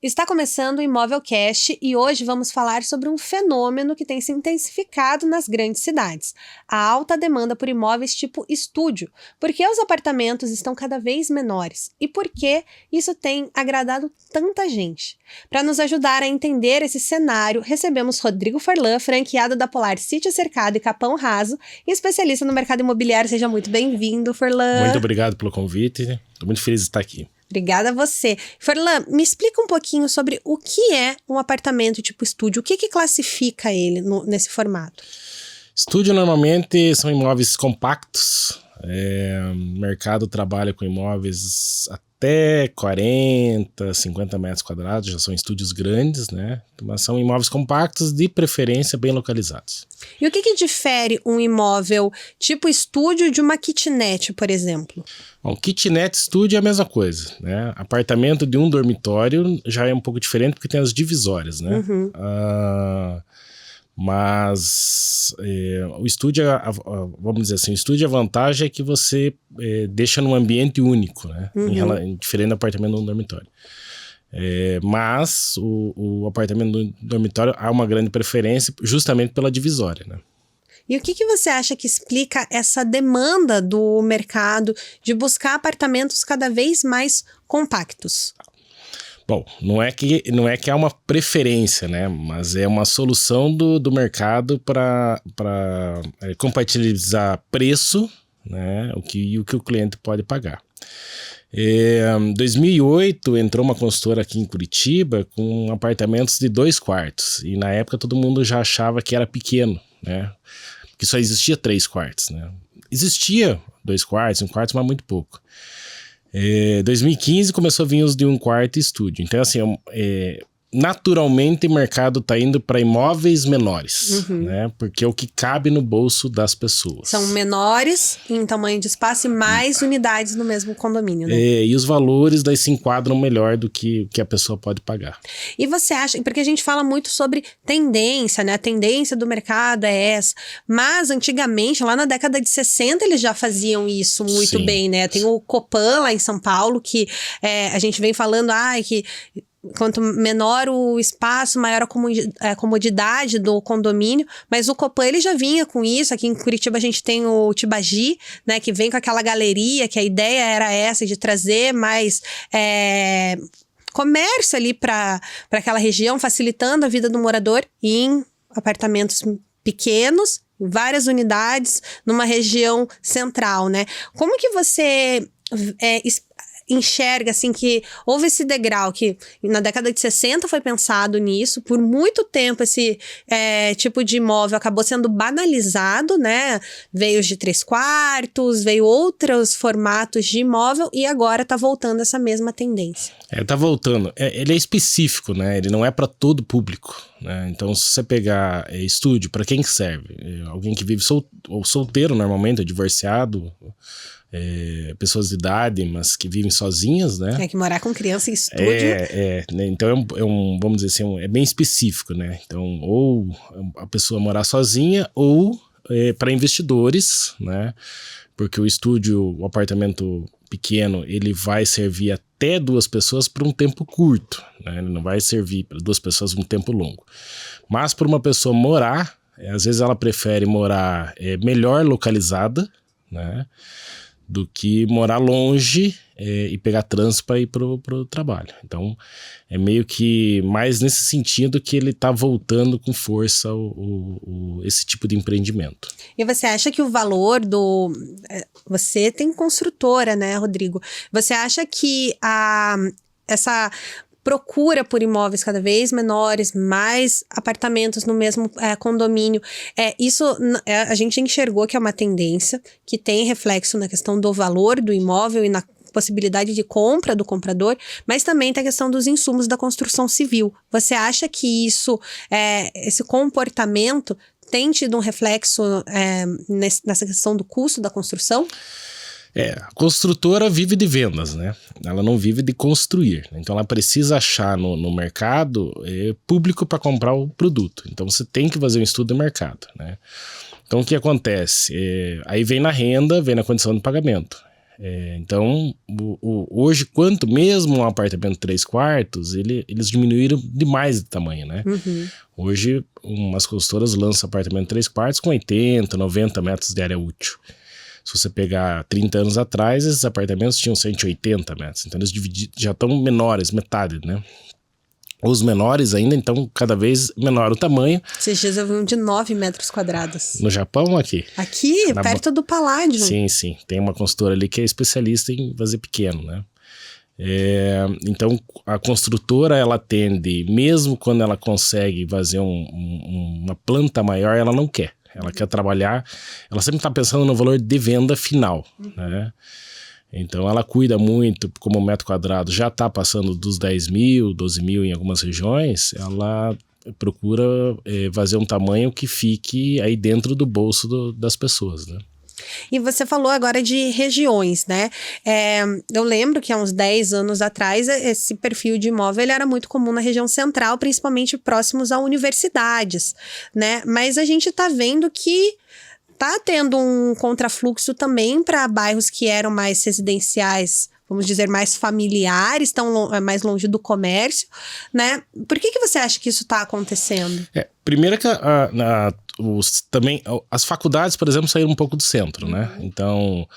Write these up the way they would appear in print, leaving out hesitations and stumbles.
Está começando o Imovelcast e hoje vamos falar sobre um fenômeno que tem se intensificado nas grandes cidades, a alta demanda por imóveis tipo estúdio, porque os apartamentos estão cada vez menores e por que isso tem agradado tanta gente. Para nos ajudar a entender esse cenário, recebemos Rodrigo Forlan, franqueado da Polar Sítio Cercado e Capão Raso e especialista no mercado imobiliário. Seja muito bem-vindo, Forlan. Muito obrigado pelo convite, estou muito feliz de estar aqui. Obrigada a você. Forlan, me explica um pouquinho sobre o que é um apartamento tipo estúdio. O que classifica ele nesse formato? Estúdio normalmente são imóveis compactos. O mercado trabalha com imóveis até 40, 50 metros quadrados, já são estúdios grandes, né? Mas são imóveis compactos, de preferência bem localizados. E o que difere um imóvel tipo estúdio de uma kitnet, por exemplo? Bom, kitnet estúdio é a mesma coisa, né? Apartamento de um dormitório já é um pouco diferente porque tem as divisórias, né? Uhum. Mas o estúdio, vamos dizer assim, o estúdio, a vantagem é que você deixa num ambiente único, né? Diferente do apartamento de um dormitório. Mas o apartamento do dormitório há uma grande preferência justamente pela divisória, né? E o que você acha que explica essa demanda do mercado de buscar apartamentos cada vez mais compactos? Bom, não é que há uma preferência, né? Mas é uma solução do mercado para compatibilizar preço, né? O que o cliente pode pagar. Em 2008 entrou uma consultora aqui em Curitiba com apartamentos de 2 quartos. E na época todo mundo já achava que era pequeno, né? Porque só existia 3 quartos, né? Existia 2 quartos, 1 quarto, mas muito pouco. 2015 começou a vir os de 1 quarto e estúdio. Então, assim, naturalmente o mercado está indo para imóveis menores, né? Porque é o que cabe no bolso das pessoas. São menores em tamanho de espaço e mais unidades no mesmo condomínio, né? E os valores daí se enquadram melhor do que a pessoa pode pagar. E você acha, porque a gente fala muito sobre tendência, né? A tendência do mercado é essa. Mas antigamente, lá na década de 60, eles já faziam isso muito bem, né? Tem o Copan lá em São Paulo, que a gente vem falando, que quanto menor o espaço, maior a comodidade do condomínio, mas o Copan ele já vinha com isso. Aqui em Curitiba a gente tem o Tibagi, né, que vem com aquela galeria, que a ideia era essa, de trazer mais comércio ali para aquela região, facilitando a vida do morador em apartamentos pequenos, várias unidades, numa região central, né? Como que você enxerga, assim, que houve esse degrau, que na década de 60 foi pensado nisso, por muito tempo esse tipo de imóvel acabou sendo banalizado, né? Veio os de 3 quartos, veio outros formatos de imóvel e agora tá voltando essa mesma tendência. Tá voltando. Ele é específico, né? Ele não é para todo público, né? Então, se você pegar estúdio, para quem que serve? Alguém que vive solteiro normalmente, divorciado, pessoas de idade, mas que vivem sozinhas, né? Que morar com criança em estúdio. Né? Então vamos dizer assim, é bem específico, né? Então, ou a pessoa morar sozinha, ou para investidores, né? Porque o estúdio, o apartamento pequeno, ele vai servir até 2 pessoas por um tempo curto, né? Ele não vai servir para 2 pessoas um tempo longo. Mas para uma pessoa morar, às vezes ela prefere morar melhor localizada, né? Do que morar longe e pegar trânsito para ir pro trabalho. Então, é meio que mais nesse sentido que ele está voltando com força esse tipo de empreendimento. E você acha que o valor você tem construtora, né, Rodrigo? Você acha que essa procura por imóveis cada vez menores, mais apartamentos no mesmo condomínio, isso a gente enxergou que é uma tendência que tem reflexo na questão do valor do imóvel e na possibilidade de compra do comprador, mas também tem a questão dos insumos da construção civil. Você acha que esse comportamento tem tido um reflexo nessa questão do custo da construção? A construtora vive de vendas, né? Ela não vive de construir. Então ela precisa achar no mercado público para comprar o produto. Então você tem que fazer um estudo de mercado, né? Então o que acontece? Aí vem na renda, vem na condição de pagamento. Então, hoje, mesmo um apartamento 3 quartos, eles diminuíram demais de tamanho, né? Hoje, umas consultoras lançam apartamento 3 quartos com 80, 90 metros de área útil. Se você pegar 30 anos atrás, esses apartamentos tinham 180 metros. Então, eles já estão menores, metade, né? Os menores ainda, então, cada vez menor o tamanho. Esses dias eu vi um de 9 metros quadrados. No Japão, aqui? Aqui, perto do Paládio. Sim. Tem uma consultora ali que é especialista em fazer pequeno, né? Então, a construtora, ela tende, mesmo quando ela consegue fazer uma planta maior, ela não quer. Ela quer trabalhar, ela sempre está pensando no valor de venda final, né? Então ela cuida muito, como o metro quadrado já está passando dos 10 mil, 12 mil em algumas regiões, ela procura fazer um tamanho que fique aí dentro do bolso das pessoas, né? E você falou agora de regiões, né? Eu lembro que há uns 10 anos atrás, esse perfil de imóvel ele era muito comum na região central, principalmente próximos a universidades, né? Mas a gente está vendo que tá tendo um contrafluxo também para bairros que eram mais residenciais, vamos dizer, mais familiares, estão mais longe do comércio, né? Por que você acha que isso está acontecendo? Primeiro que também as faculdades, por exemplo, saíram um pouco do centro, né? Então,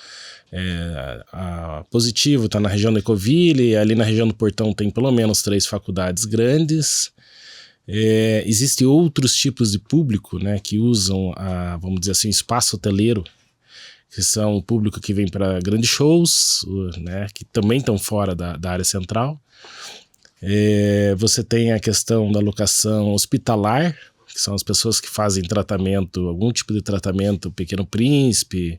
a Positivo está na região da Ecoville, ali na região do Portão tem pelo menos 3 faculdades grandes. Existem outros tipos de público, né, que usam, vamos dizer assim, espaço hoteleiro, que são o público que vem para grandes shows, né, que também estão fora da área central. Você tem a questão da locação hospitalar, que são as pessoas que fazem tratamento, algum tipo de tratamento Pequeno Príncipe,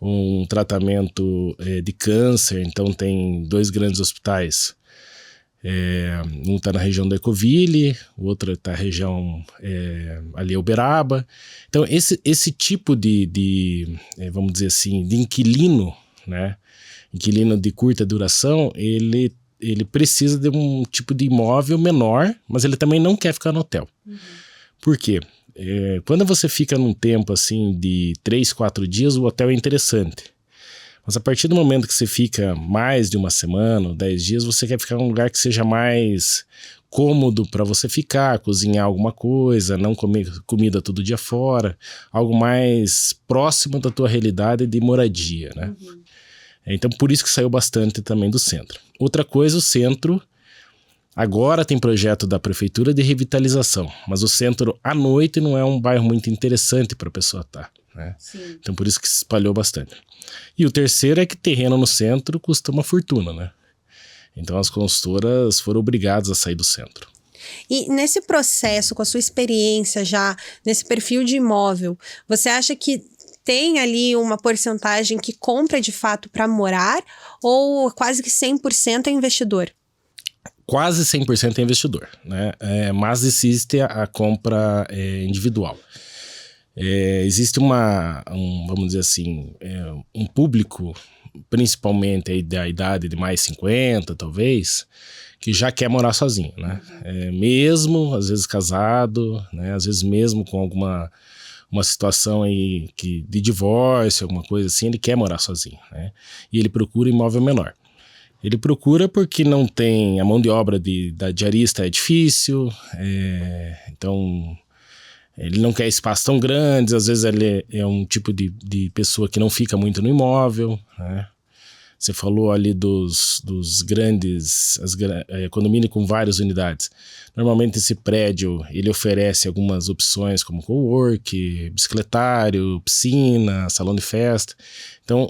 um tratamento de câncer. Então tem 2 grandes hospitais. Um está na região da Ecoville, o outro está na região ali Uberaba. Então esse tipo de vamos dizer assim, de inquilino, né, inquilino de curta duração, ele precisa de um tipo de imóvel menor, mas ele também não quer ficar no hotel. Por quê? Quando você fica num tempo assim de 3, 4 dias, o hotel é interessante. Mas a partir do momento que você fica mais de uma semana, 10 dias, você quer ficar em um lugar que seja mais cômodo para você ficar, cozinhar alguma coisa, não comer comida todo dia fora, algo mais próximo da tua realidade de moradia, né? Então, por isso que saiu bastante também do centro. Outra coisa, o centro agora tem projeto da prefeitura de revitalização, mas o centro à noite não é um bairro muito interessante para a pessoa estar, né? Então, por isso que se espalhou bastante. E o terceiro é que terreno no centro custa uma fortuna, né? Então as consultoras foram obrigadas a sair do centro. E nesse processo, com a sua experiência já, nesse perfil de imóvel, você acha que tem ali uma porcentagem que compra de fato para morar ou quase que 100% é investidor? Quase 100% é investidor, né? Mas existe a compra individual. Existe vamos dizer assim, um público, principalmente aí da idade de mais 50, talvez, que já quer morar sozinho, né? Mesmo, às vezes, casado, né? Às vezes mesmo com uma situação aí de divórcio, alguma coisa assim, ele quer morar sozinho, né? E ele procura imóvel menor. Ele procura porque não tem a mão de obra da diarista, é difícil, então ele não quer espaços tão grandes, às vezes ele é um tipo de pessoa que não fica muito no imóvel, né? Você falou ali dos grandes condomínio com várias unidades. Normalmente esse prédio ele oferece algumas opções como cowork, bicicletário, piscina, salão de festa. Então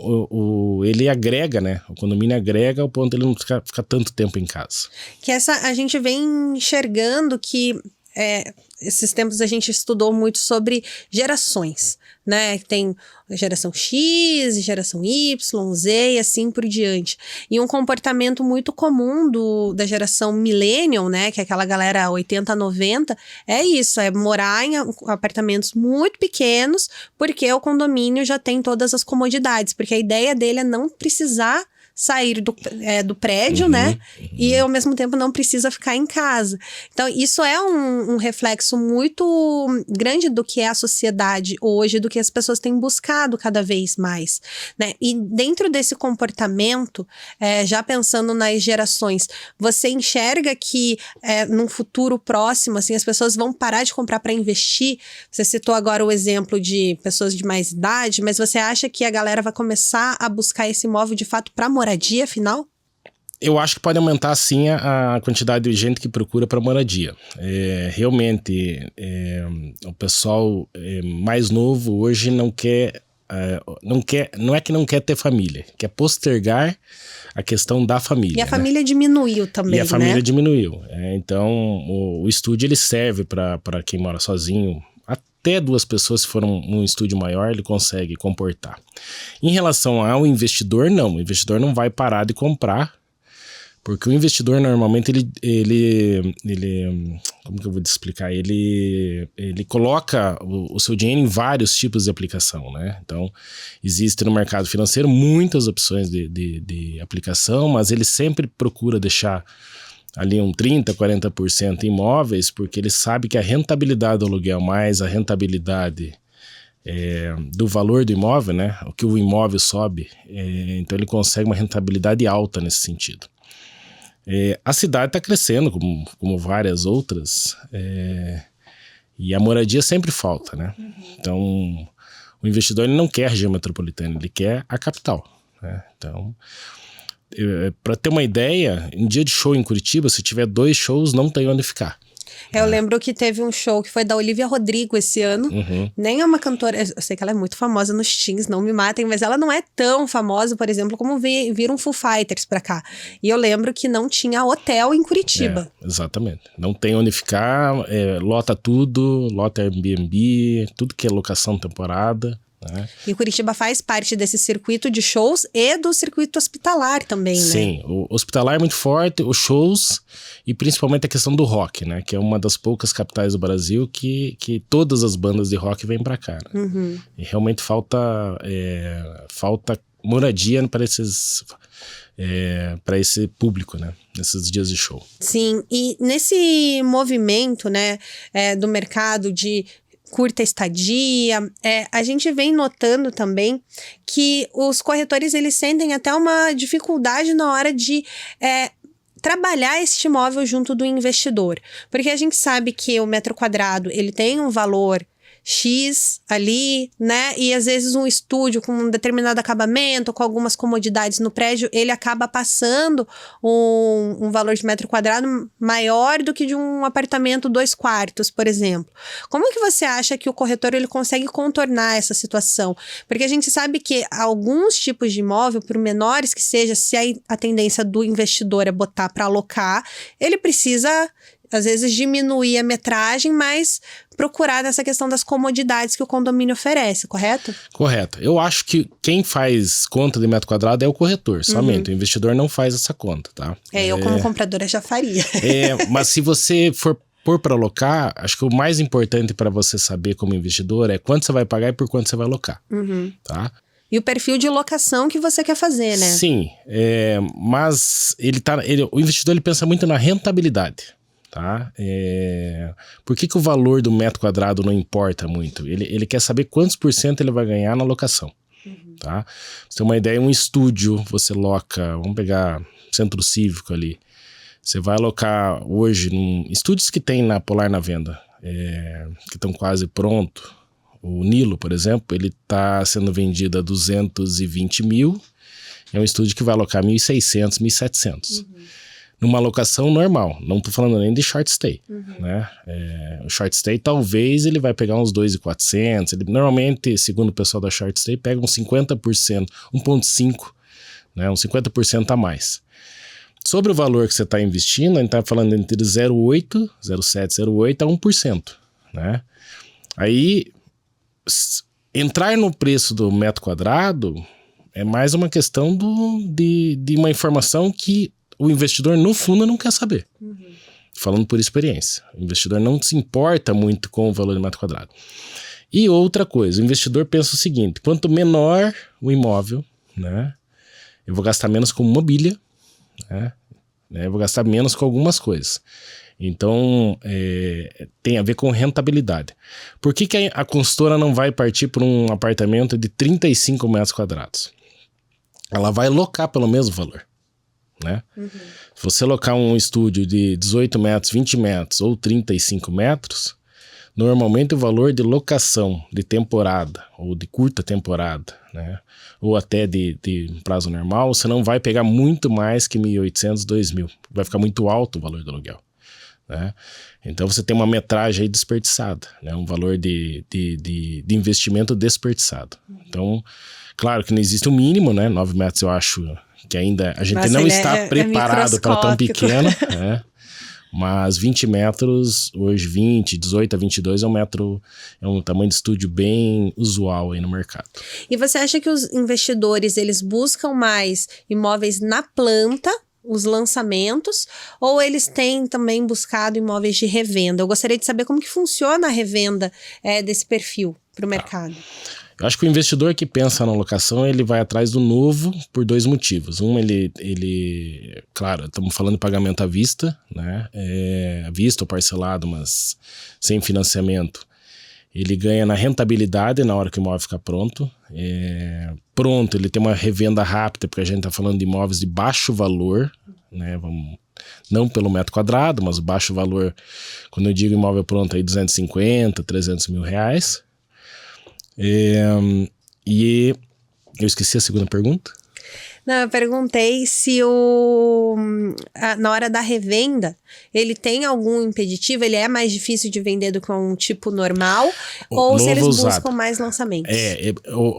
ele agrega, né? O condomínio agrega ao ponto de ele não ficar tanto tempo em casa. Que a gente vem enxergando que esses tempos a gente estudou muito sobre gerações, né? Tem geração X, geração Y, Z e assim por diante. E um comportamento muito comum da geração millennial, né? Que é aquela galera 80, 90, é isso, é morar em apartamentos muito pequenos, porque o condomínio já tem todas as comodidades, porque a ideia dele é não precisar sair do prédio, né? E ao mesmo tempo não precisa ficar em casa. Então, isso é um reflexo muito grande do que é a sociedade hoje, do que as pessoas têm buscado cada vez mais, né? E dentro desse comportamento, já pensando nas gerações, você enxerga que num futuro próximo, assim, as pessoas vão parar de comprar para investir? Você citou agora o exemplo de pessoas de mais idade, mas você acha que a galera vai começar a buscar esse imóvel de fato para moradia, afinal? Eu acho que pode aumentar sim a quantidade de gente que procura para moradia. Realmente, o pessoal mais novo hoje não é que não quer ter família, quer postergar a questão da família. E a família diminuiu também, E a família né? diminuiu. Então, o estúdio ele serve para quem mora sozinho. Até 2 pessoas, se for um estúdio maior, ele consegue comportar. Em relação ao investidor, não. O investidor não vai parar de comprar, porque o investidor normalmente ele como que eu vou te explicar? Ele coloca o seu dinheiro em vários tipos de aplicação, né? Então, existe no mercado financeiro muitas opções de aplicação, mas ele sempre procura deixar ali 30%, 40% em imóveis, porque ele sabe que a rentabilidade do aluguel mais a rentabilidade do valor do imóvel, né? O que o imóvel sobe, então ele consegue uma rentabilidade alta nesse sentido. A cidade está crescendo, como várias outras, e a moradia sempre falta, né? Então, o investidor ele não quer a região metropolitana, ele quer a capital, né? Então, para ter uma ideia, em dia de show em Curitiba, se tiver 2 shows, não tem onde ficar. Eu lembro que teve um show que foi da Olivia Rodrigo esse ano. Nem é uma cantora, eu sei que ela é muito famosa nos teens, não me matem, mas ela não é tão famosa, por exemplo, como viram Foo Fighters pra cá. E eu lembro que não tinha hotel em Curitiba. Exatamente. Não tem onde ficar, lota tudo, lota Airbnb, tudo que é locação temporada. Né? E Curitiba faz parte desse circuito de shows e do circuito hospitalar também, né? Sim, o hospitalar é muito forte, os shows e principalmente a questão do rock, né? Que é uma das poucas capitais do Brasil que todas as bandas de rock vêm pra cá. Né? E realmente falta moradia para esse público, né? Nesses dias de show. Sim, e nesse movimento, né, do mercado de curta estadia, a gente vem notando também que os corretores eles sentem até uma dificuldade na hora de trabalhar este imóvel junto do investidor, porque a gente sabe que o metro quadrado ele tem um valor X ali, né? E às vezes um estúdio com um determinado acabamento, com algumas comodidades no prédio, ele acaba passando um valor de metro quadrado maior do que de um apartamento 2 quartos, por exemplo. Como que você acha que o corretor ele consegue contornar essa situação? Porque a gente sabe que alguns tipos de imóvel, por menores que seja, se a tendência do investidor é botar para alocar, ele precisa às vezes diminuir a metragem, mas procurar nessa questão das comodidades que o condomínio oferece, correto? Correto. Eu acho que quem faz conta de metro quadrado é o corretor, somente. O investidor não faz essa conta, tá? Eu como compradora já faria. Mas se você for pôr para alocar, acho que o mais importante para você saber como investidor é quanto você vai pagar e por quanto você vai alocar, tá? E o perfil de locação que você quer fazer, né? Sim, mas o investidor ele pensa muito na rentabilidade. Tá? Por que o valor do metro quadrado não importa muito? Ele quer saber quantos % ele vai ganhar na locação. Tá? Pra você ter uma ideia, um estúdio você loca, vamos pegar Centro Cívico ali, você vai alocar hoje estúdios que tem na Polar na venda, que estão quase prontos. O Nilo, por exemplo, ele está sendo vendido a 220 mil, é um estúdio que vai alocar 1.600, 1.700. Numa locação normal, não tô falando nem de short stay, né? O short stay talvez ele vai pegar uns 2.400, ele normalmente, segundo o pessoal da short stay, pega uns 50%, 1.5, né? Uns 50% a mais. Sobre o valor que você está investindo, a gente tá falando entre 0,8, 0,7, 0,8 a 1%, né? Aí, entrar no preço do metro quadrado é mais uma questão de uma informação que o investidor, no fundo, não quer saber. Falando por experiência. O investidor não se importa muito com o valor do metro quadrado. E outra coisa, o investidor pensa o seguinte, quanto menor o imóvel, né, eu vou gastar menos com mobília, né? Eu vou gastar menos com algumas coisas. Então, tem a ver com rentabilidade. Por que a consultora não vai partir para um apartamento de 35 metros quadrados? Ela vai locar pelo mesmo valor, né? Se você locar um estúdio de 18 metros, 20 metros ou 35 metros, normalmente o valor de locação de temporada ou de curta temporada, né, ou até de prazo normal, você não vai pegar muito mais que 1.800, 2.000. Vai ficar muito alto o valor do aluguel, né? Então você tem uma metragem aí desperdiçada, né, um valor de investimento desperdiçado. Então, claro que não existe um mínimo, né? 9 metros eu acho que ainda a gente não está preparado para tão pequeno, né? Mas 20 metros, hoje 18 a 22 é um tamanho de estúdio bem usual aí no mercado. E você acha que os investidores, eles buscam mais imóveis na planta, os lançamentos, ou eles têm também buscado imóveis de revenda? Eu gostaria de saber como que funciona a revenda desse perfil para o mercado. Eu acho que o investidor que pensa na locação, ele vai atrás do novo por 2 motivos. Um, claro, estamos falando de pagamento à vista, né? À vista ou parcelado, mas sem financiamento. Ele ganha na rentabilidade na hora que o imóvel fica pronto. Pronto, ele tem uma revenda rápida, porque a gente está falando de imóveis de baixo valor, né? Não pelo metro quadrado, mas o baixo valor, quando eu digo imóvel pronto, aí 250, 300 mil reais. E eu esqueci a segunda pergunta. Não, eu perguntei se na hora da revenda, ele tem algum impeditivo, ele é mais difícil de vender do que um tipo normal, ou se eles buscam mais lançamentos.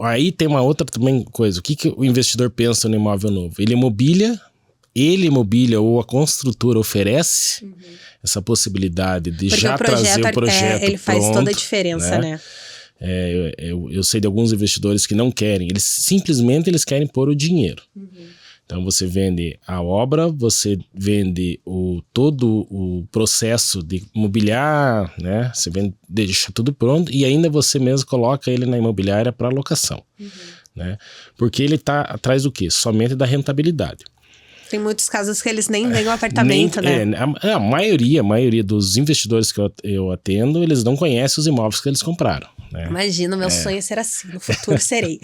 Aí tem uma outra também coisa. O que o investidor pensa no imóvel novo? Ele mobília ou a construtora oferece essa possibilidade de porque já trazer o projeto ele faz pronto, toda a diferença, né? Eu sei de alguns investidores que não querem, eles simplesmente querem pôr o dinheiro. Então você vende a obra, você vende todo o processo de mobiliar, né? Você deixa tudo pronto e ainda você mesmo coloca ele na imobiliária para locação, né? Porque ele está atrás do quê? Somente da rentabilidade. Tem muitos casos que eles nem veem o apartamento, né? A maioria dos investidores que eu atendo, eles não conhecem os imóveis que eles compraram, né? Imagina, meu sonho é ser assim, no futuro serei.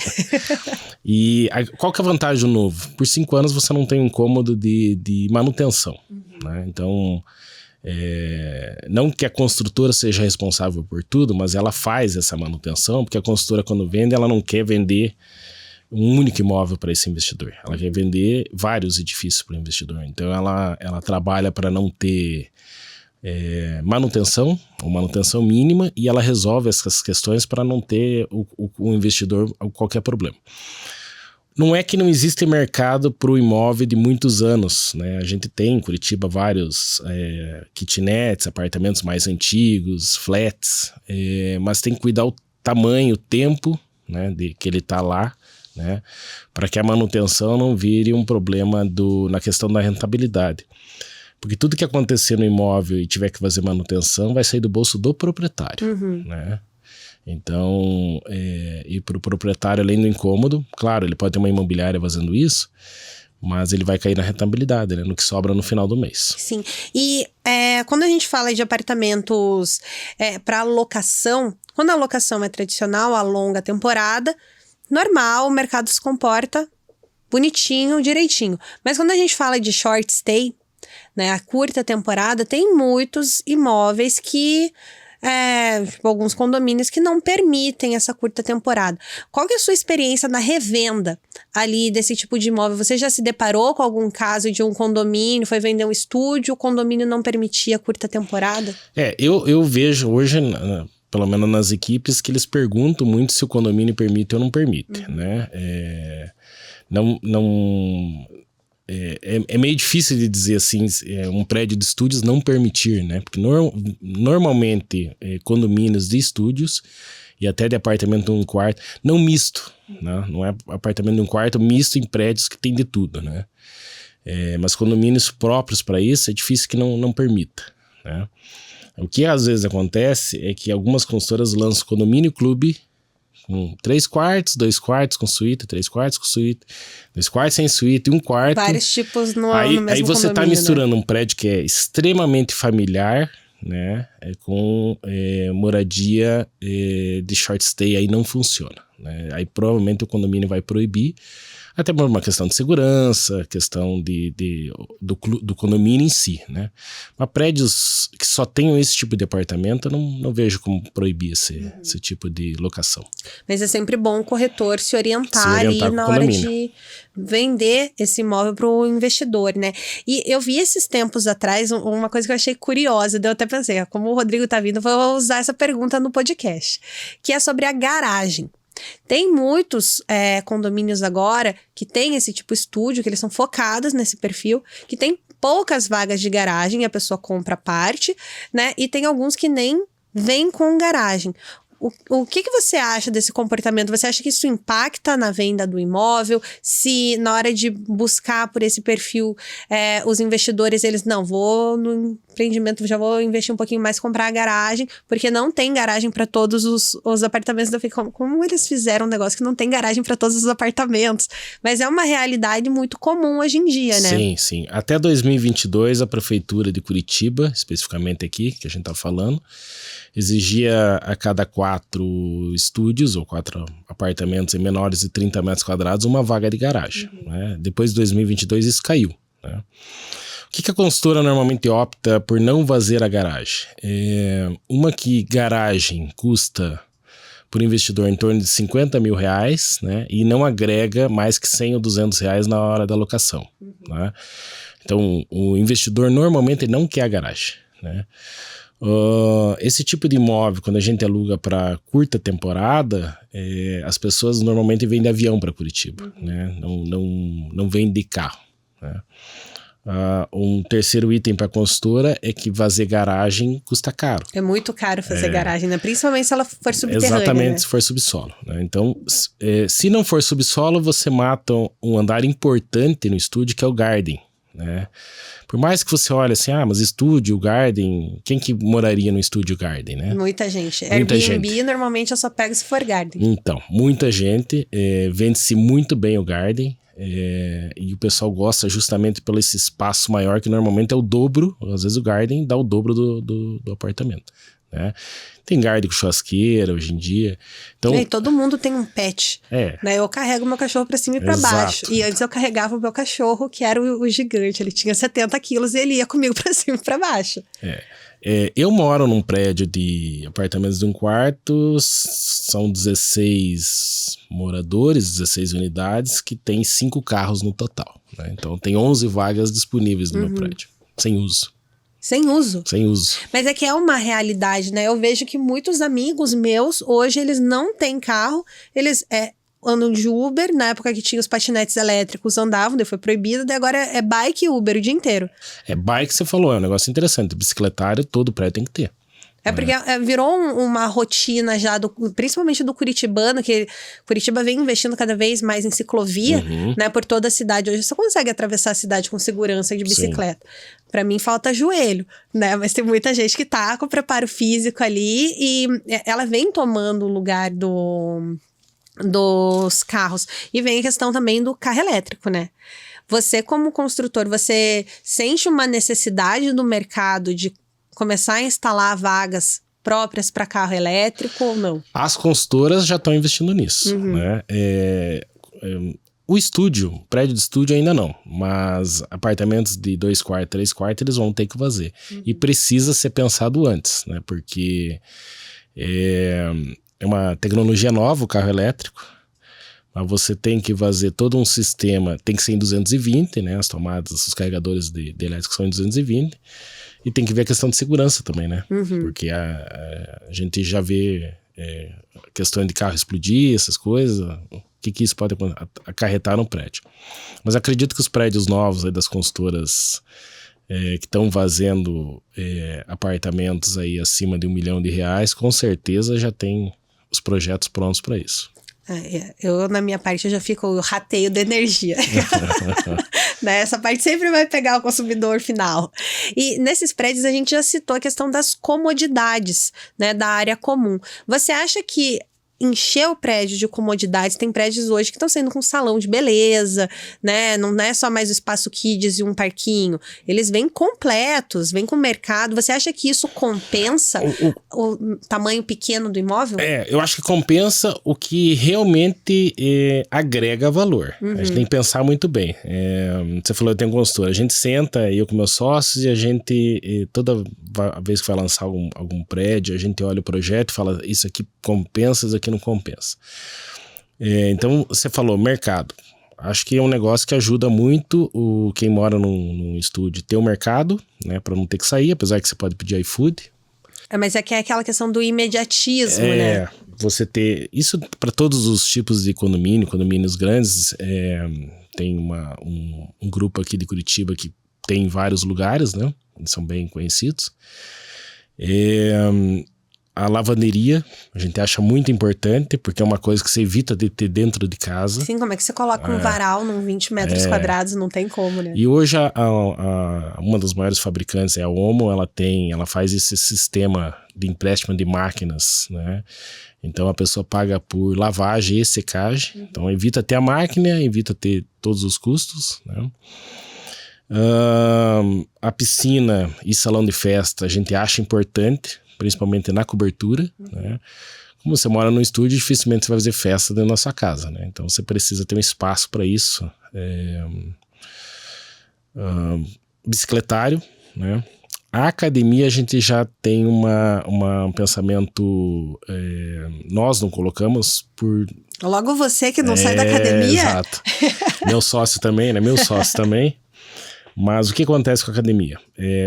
E qual que é a vantagem do novo? Por 5 anos você não tem um incômodo de manutenção, né? Então, não que a construtora seja responsável por tudo, mas ela faz essa manutenção, porque a construtora, quando vende, ela não quer vender um único imóvel para esse investidor. Ela quer vender vários edifícios para o investidor. Então ela trabalha para não ter manutenção ou manutenção mínima, e ela resolve essas questões para não ter o investidor qualquer problema. Não é que não existe mercado para o imóvel de muitos anos, né? A gente tem em Curitiba vários kitnets, apartamentos mais antigos, flats, mas tem que cuidar o tamanho, o tempo, né, de que ele está lá, né, para que a manutenção não vire um problema na questão da rentabilidade. Porque tudo que acontecer no imóvel e tiver que fazer manutenção vai sair do bolso do proprietário, né? Então, e para o proprietário, além do incômodo, claro, ele pode ter uma imobiliária fazendo isso, mas ele vai cair na rentabilidade, né, no que sobra no final do mês. Sim, e quando a gente fala de apartamentos para locação, quando a locação é tradicional, a longa temporada, normal, o mercado se comporta bonitinho, direitinho. Mas quando a gente fala de short stay, né, a curta temporada, tem muitos imóveis que, tipo, alguns condomínios que não permitem essa curta temporada. Qual que é a sua experiência na revenda ali desse tipo de imóvel? Você já se deparou com algum caso de um condomínio, foi vender um estúdio, o condomínio não permitia curta temporada? Eu vejo hoje, pelo menos nas equipes, que eles perguntam muito se o condomínio permite ou não permite, né? É meio difícil de dizer assim, um prédio de estúdios não permitir, né? Porque normalmente condomínios de estúdios e até de apartamento de um quarto, não misto, né? Não é apartamento de um quarto misto em prédios que tem de tudo, né? Mas condomínios próprios para isso é difícil que não permita, né? O que às vezes acontece é que algumas consultoras lançam condomínio clube, Com 3 quartos, 2 quartos com suíte, 3 quartos com suíte, 2 quartos sem suíte e 1 quarto. Vários tipos no mesmo Aí você tá misturando, né? um prédio que é extremamente familiar, né? Com moradia de short stay, aí não funciona, né? Aí provavelmente o condomínio vai proibir, até por uma questão de segurança, questão do condomínio em si, né? Mas prédios que só tenham esse tipo de apartamento, eu não vejo como proibir esse tipo de locação. Mas é sempre bom o corretor se orientar ali na hora de vender esse imóvel para o investidor, né? E eu vi esses tempos atrás uma coisa que eu achei curiosa, eu até pensei, como o Rodrigo tá vindo, eu vou usar essa pergunta no podcast, que é sobre a garagem. Tem muitos condomínios agora que tem esse tipo de estúdio, que eles são focados nesse perfil, que tem poucas vagas de garagem, a pessoa compra a parte, né? E tem alguns que nem vêm com garagem. O que você acha desse comportamento? Você acha que isso impacta na venda do imóvel? Se na hora de buscar por esse perfil, os investidores, eles, não, vou no empreendimento, já vou investir um pouquinho mais, comprar a garagem, porque não tem garagem para todos os apartamentos. Como eles fizeram um negócio que não tem garagem para todos os apartamentos? Mas é uma realidade muito comum hoje em dia, né? Sim, sim. Até 2022, a Prefeitura de Curitiba, especificamente aqui, que a gente tá falando, exigia a cada 4 estúdios ou 4 apartamentos em menores de 30 metros quadrados uma vaga de garagem. Né? Depois de 2022 isso caiu. Né? O que a consultora normalmente opta por não fazer a garagem? Uma que garagem custa por investidor em torno de R$50 mil, né? E não agrega mais que R$100 ou R$200 na hora da locação. Né? Então o investidor normalmente não quer a garagem. Né? Esse tipo de imóvel, quando a gente aluga para curta temporada, as pessoas normalmente vêm de avião para Curitiba, né? Não vêm de carro. Né? Um terceiro item para a consultora é que fazer garagem custa caro. É muito caro fazer garagem, né? Principalmente se ela for subterrânea. Exatamente, né? se for subsolo. Né? Então, se não for subsolo, você mata um andar importante no estúdio, que é o garden. Né? Por mais que você olhe assim, mas estúdio, garden, quem que moraria no estúdio garden, né? Muita gente. Muita Airbnb, gente. Normalmente eu só pego se for garden. Então, muita gente, vende-se muito bem o garden, e o pessoal gosta justamente pelo esse espaço maior, que normalmente é o dobro, às vezes o garden dá o dobro do apartamento. Né? Tem garden com churrasqueira hoje em dia. Então, E todo mundo tem um pet. Né? Eu carrego meu cachorro pra cima e pra baixo. E antes eu carregava o meu cachorro, que era o gigante. Ele tinha 70 quilos e ele ia comigo pra cima e pra baixo. Eu moro num prédio de apartamentos de 1 quarto, são 16 moradores, 16 unidades, que tem 5 carros no total. Né? Então tem 11 vagas disponíveis no meu prédio, sem uso. Sem uso? Sem uso. Mas é que é uma realidade, né? Eu vejo que muitos amigos meus, hoje, eles não têm carro, eles andam de Uber, na época que tinha os patinetes elétricos, andavam, daí foi proibido, daí agora é bike e Uber o dia inteiro. Bike, você falou, é um negócio interessante, bicicletário todo prédio tem que ter. Porque virou uma rotina já, principalmente do curitibano, que Curitiba vem investindo cada vez mais em ciclovia, né, por toda a cidade. Hoje você consegue atravessar a cidade com segurança de bicicleta. Pra mim falta joelho, né, mas tem muita gente que tá com preparo físico ali e ela vem tomando o lugar dos carros. E vem a questão também do carro elétrico, né? Você, como construtor, você sente uma necessidade do mercado de começar a instalar vagas próprias para carro elétrico ou não? As consultoras já estão investindo nisso. Né? O estúdio, prédio de estúdio ainda não, mas apartamentos de 2 quartos, 3 quartos, eles vão ter que fazer. E precisa ser pensado antes, né? Porque é uma tecnologia nova o carro elétrico, mas você tem que fazer todo um sistema, tem que ser em 220, né? As tomadas, os carregadores de elétrico são em 220. E tem que ver a questão de segurança também, né? Porque a gente já vê questão de carro explodir, essas coisas, o que isso pode acarretar no prédio. Mas acredito que os prédios novos aí das consultoras que estão fazendo apartamentos aí acima de R$1 milhão, com certeza já tem os projetos prontos para isso. Eu, na minha parte, eu já fico o rateio da energia. Né? Essa parte sempre vai pegar o consumidor final. E nesses prédios a gente já citou a questão das comodidades, né, da área comum. Você acha que encher o prédio de comodidades. Tem prédios hoje que estão saindo com salão de beleza, né? Não é só mais o espaço kids e um parquinho. Eles vêm completos, vêm com mercado. Você acha que isso compensa o tamanho pequeno do imóvel? Eu acho que compensa o que realmente agrega valor. A gente tem que pensar muito bem. Você falou, eu tenho consultora. A gente senta, eu com meus sócios, e a gente, toda vez que vai lançar algum prédio, a gente olha o projeto e fala, isso aqui compensa, isso aqui não compensa. Então, você falou, mercado. Acho que é um negócio que ajuda muito quem mora num estúdio ter o mercado, né, para não ter que sair, apesar que você pode pedir iFood. Mas é que é aquela questão do imediatismo, né? Você ter isso para todos os tipos de condomínios grandes. Tem um grupo aqui de Curitiba que tem em vários lugares, né? Eles são bem conhecidos. A lavanderia, a gente acha muito importante, porque é uma coisa que você evita de ter dentro de casa. Sim, como é que você coloca um varal num 20 metros quadrados? Não tem como, né? E hoje, uma das maiores fabricantes é a Omo, ela faz esse sistema de empréstimo de máquinas, né? Então, a pessoa paga por lavagem e secagem. Então, evita ter a máquina, evita ter todos os custos, né? A piscina e salão de festa, a gente acha importante, principalmente na cobertura, né? Como você mora no estúdio, dificilmente você vai fazer festa dentro da sua casa, né? Então você precisa ter um espaço para isso. Bicicletário, né? A academia, a gente já tem um pensamento, nós não colocamos por... Logo você que não sai da academia? Exato. Meu sócio também, né? Mas o que acontece com a academia?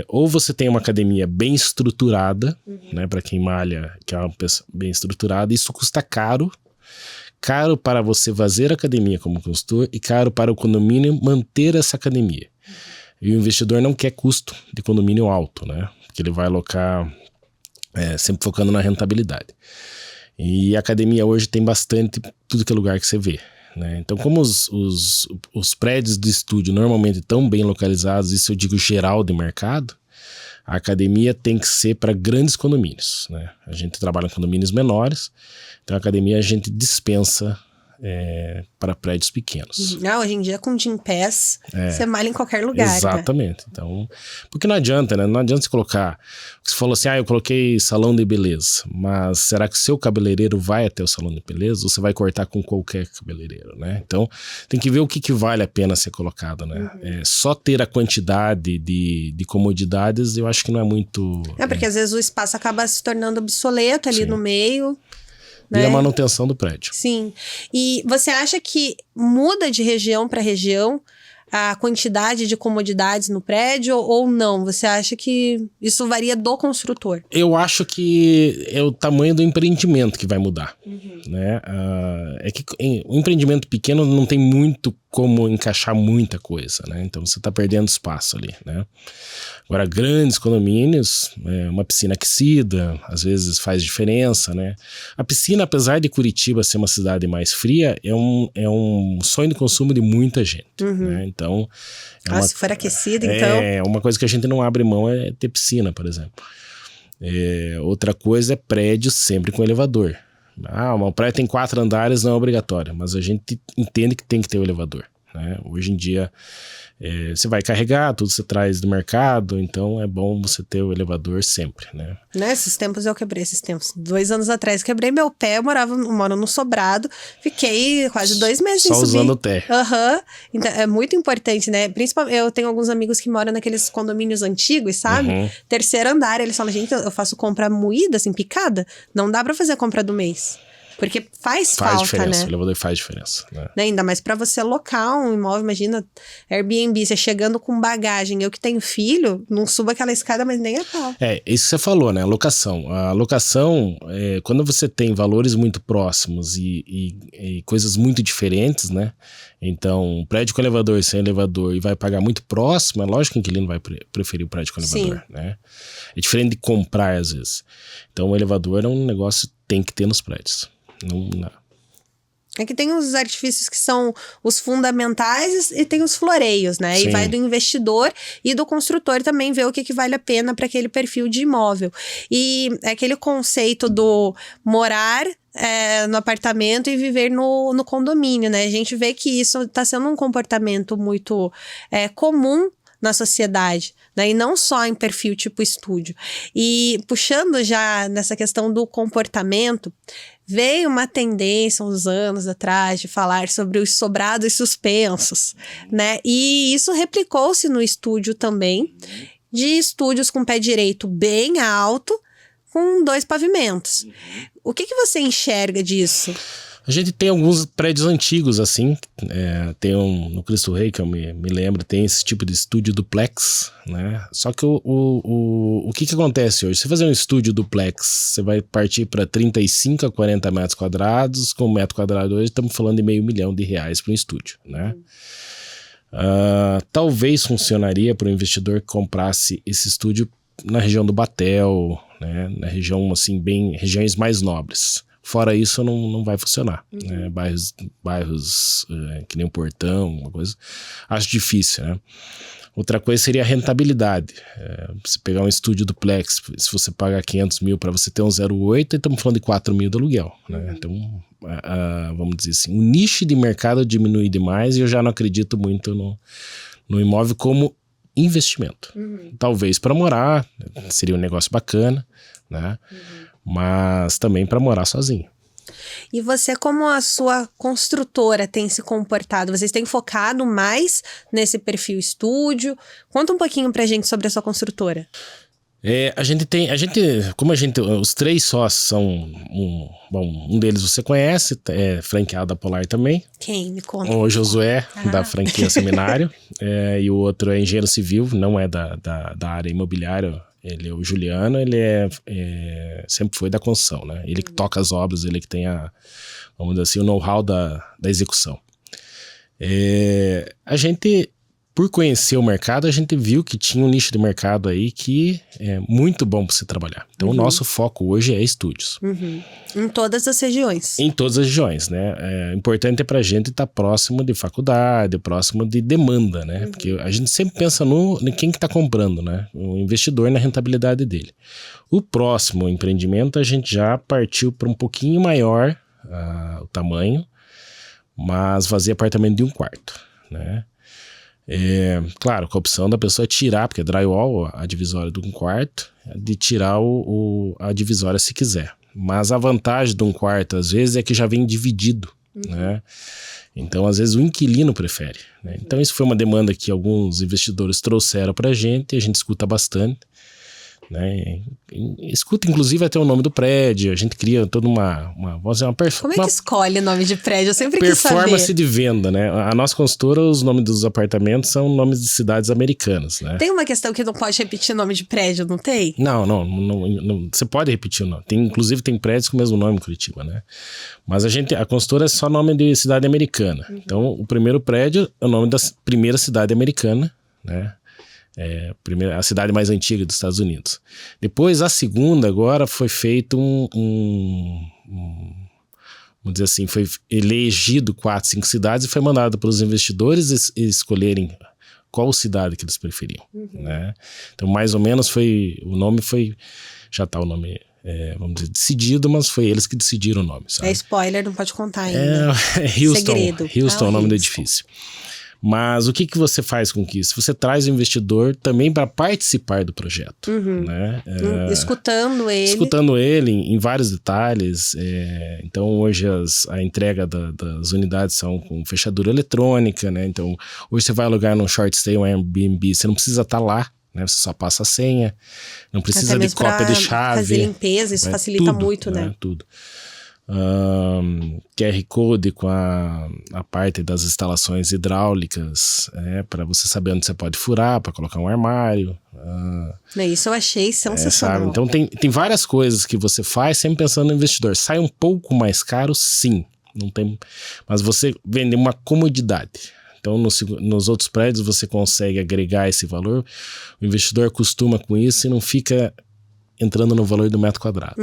Ou você tem uma academia bem estruturada, né, para quem malha, que é uma pessoa bem estruturada, isso custa caro para você fazer academia como consultor e caro para o condomínio manter essa academia. E o investidor não quer custo de condomínio alto, né? Porque ele vai alocar sempre focando na rentabilidade. E a academia hoje tem bastante, tudo que é lugar que você vê, né? Então, como os prédios de estúdio normalmente estão bem localizados, isso eu digo geral de mercado, a academia tem que ser para grandes condomínios, né? A gente trabalha em condomínios menores, então a academia a gente dispensa para prédios pequenos. Não, hoje em dia com Gympass, você malha em qualquer lugar. Exatamente. Né? Então, porque não adianta, né? Não adianta você colocar... Você falou assim, eu coloquei salão de beleza, mas será que o seu cabeleireiro vai até o salão de beleza ou você vai cortar com qualquer cabeleireiro, né? Então, tem que ver o que vale a pena ser colocado, né? Só ter a quantidade de comodidades, eu acho que não é muito... Porque às vezes o espaço acaba se tornando obsoleto ali no meio... E a manutenção do prédio. Sim. E você acha que muda de região para região a quantidade de comodidades no prédio ou não? Você acha que isso varia do construtor? Eu acho que é o tamanho do empreendimento que vai mudar. Né? É que o empreendimento pequeno não tem muito como encaixar muita coisa, né? Então você está perdendo espaço ali, né? Agora, grandes condomínios, uma piscina aquecida, às vezes faz diferença, né? A piscina, apesar de Curitiba ser uma cidade mais fria, é um sonho de consumo de muita gente, né? Então... se for aquecida, então... uma coisa que a gente não abre mão é ter piscina, por exemplo. Outra coisa é prédio sempre com elevador. Uma praia tem 4 andares, não é obrigatório, mas a gente entende que tem que ter o elevador, né? Hoje em dia você vai carregar, tudo você traz do mercado, então é bom você ter o elevador sempre, né? Esses tempos eu quebrei, 2 anos atrás quebrei meu pé, eu moro no sobrado, fiquei quase 2 meses sem subir. Só usando o pé. Então é muito importante, né? Principalmente, eu tenho alguns amigos que moram naqueles condomínios antigos, sabe? 3º andar, eles falam, gente, eu faço compra moída, assim, picada, não dá pra fazer a compra do mês. Porque faz falta, diferença, né? O elevador faz diferença, né? Ainda mais pra você alocar um imóvel, imagina, Airbnb, você chegando com bagagem. Eu que tenho filho, não subo aquela escada, mas nem a pau. Isso que você falou, né? A locação, quando você tem valores muito próximos e coisas muito diferentes, né? Então, um prédio com elevador sem elevador e vai pagar muito próximo, é lógico que o inquilino vai preferir o prédio com elevador, né? É diferente de comprar, às vezes. Então, o elevador é um negócio que tem que ter nos prédios. Não. É que tem os artifícios que são os fundamentais e tem os floreios, né? Sim. E vai do investidor e do construtor também ver o que vale a pena para aquele perfil de imóvel. E é aquele conceito do morar no apartamento e viver no condomínio, né? A gente vê que isso está sendo um comportamento muito comum na sociedade, né? E não só em perfil tipo estúdio. E puxando já nessa questão do comportamento, veio uma tendência uns anos atrás de falar sobre os sobrados suspensos, né? E isso replicou-se no estúdio também, de estúdios com pé direito bem alto, com 2 pavimentos. O que você enxerga disso? A gente tem alguns prédios antigos, assim, tem no Cristo Rei, que eu me lembro, tem esse tipo de estúdio duplex, né? Só que o que acontece hoje? Se fazer um estúdio duplex, você vai partir para 35 a 40 metros quadrados, com 1 metro quadrado hoje, estamos falando de R$500 mil para um estúdio, né? Talvez funcionaria para o investidor que comprasse esse estúdio na região do Batel, né? Na região, assim, regiões mais nobres. Fora isso, não vai funcionar. Né? Bairros que nem o Portão, uma coisa, acho difícil, né? Outra coisa seria a rentabilidade. Você pegar um estúdio duplex, se você pagar 500 mil para você ter um 0,8, estamos falando de 4 mil de aluguel. Né? Então, vamos dizer assim, o nicho de mercado diminui demais e eu já não acredito muito no imóvel como investimento. Talvez para morar, seria um negócio bacana, né? Mas também para morar sozinho. E você, como a sua construtora tem se comportado? Vocês têm focado mais nesse perfil estúdio? Conta um pouquinho pra gente sobre a sua construtora. Os 3 sócios são, um deles você conhece, é franqueado da Polar também. Quem? Me conta. O Josué, da franquia Seminário, e o outro é engenheiro civil, não é da área imobiliária. Ele é o Juliano, ele sempre foi da construção, né? Ele que toca as obras, ele que tem vamos dizer assim, o know-how da execução. A gente, por conhecer o mercado, a gente viu que tinha um nicho de mercado aí que é muito bom para se trabalhar. Então, o nosso foco hoje é estúdios. Em todas as regiões. Em todas as regiões, né? Importante é para a gente estar próximo de faculdade, próximo de demanda, né? Porque a gente sempre pensa em quem que está comprando, né? O investidor na rentabilidade dele. O próximo empreendimento, a gente já partiu para um pouquinho maior o tamanho, mas fazer apartamento de 1 quarto, né? Claro, com a opção da pessoa tirar, porque é drywall, a divisória de 1 quarto, de tirar a divisória se quiser. Mas a vantagem de 1 quarto, às vezes, é que já vem dividido, né? Então, às vezes, o inquilino prefere, né? Então, isso foi uma demanda que alguns investidores trouxeram pra gente, e a gente escuta bastante, né? Escuta, inclusive, até o nome do prédio, a gente cria toda vamos dizer, Como é que escolhe o nome de prédio? Eu sempre quis saber. Performance de venda, né? A nossa consultora, os nomes dos apartamentos são nomes de cidades americanas, né? Tem uma questão que não pode repetir nome de prédio, não tem? Não, você pode repetir o nome. Inclusive tem prédios com o mesmo nome em Curitiba, né? Mas a consultora é só nome de cidade americana. Então, o primeiro prédio é o nome da primeira cidade americana, né? A cidade mais antiga dos Estados Unidos. Depois, a segunda, agora, foi feito vamos dizer assim, foi elegido 4, 5 cidades e foi mandado para os investidores escolherem qual cidade que eles preferiam, né? Então, mais ou menos, o nome já está o nome, vamos dizer, decidido, mas foi eles que decidiram o nome, sabe? Spoiler, não pode contar ainda. Houston. Segredo. Houston é o nome do edifício. Mas o que você faz com isso? Você traz o investidor também para participar do projeto, né? Escutando ele em vários detalhes. Então, hoje a entrega das unidades são com fechadura eletrônica, né? Então, hoje você vai alugar num short stay, um Airbnb, você não precisa estar lá, né? Você só passa a senha, não precisa de cópia de chave. Fazer limpeza, isso facilita muito, né? Tudo. QR Code com a parte das instalações hidráulicas, para você saber onde você pode furar, para colocar um armário. Isso eu achei sensacional. Então tem várias coisas que você faz sempre pensando no investidor. Sai um pouco mais caro, sim, não tem, mas você vende uma comodidade. Então, nos outros prédios você consegue agregar esse valor, o investidor acostuma com isso e não fica entrando no valor do metro quadrado.